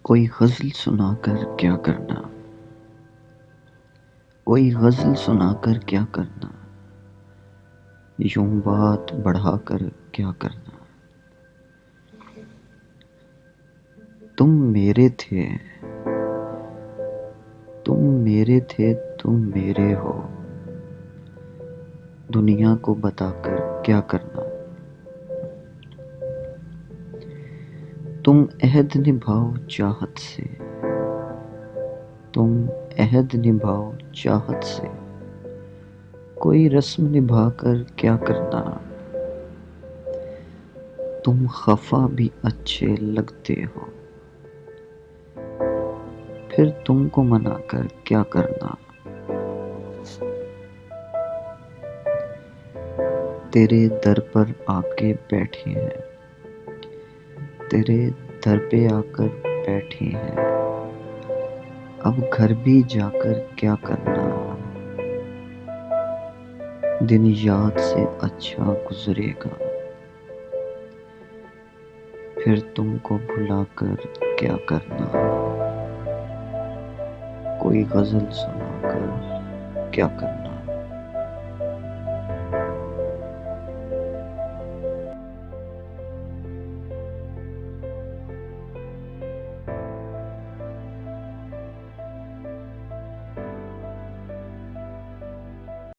कोई गज़ल सुनाकर क्या करना, कोई गज़ल सुनाकर क्या करना, यूं बात बढ़ाकर क्या करना। तुम मेरे थे, तुम मेरे थे, तुम मेरे हो, दुनिया को बताकर क्या करना। तुम अहद निभाओ चाहत से, तुम अहद निभाओ चाहत से, कोई रस्म निभाकर क्या करना। तुम खफा भी अच्छे लगते हो, फिर तुमको मनाकर क्या करना। तेरे दर पर आके बैठे हैं, तेरे दर पे आकर बैठे हैं, अब घर भी जाकर क्या करना। दिन याद से अच्छा गुजरेगा, फिर तुमको भुलाकर क्या करना। कोई गज़ल सुनाकर क्या करना।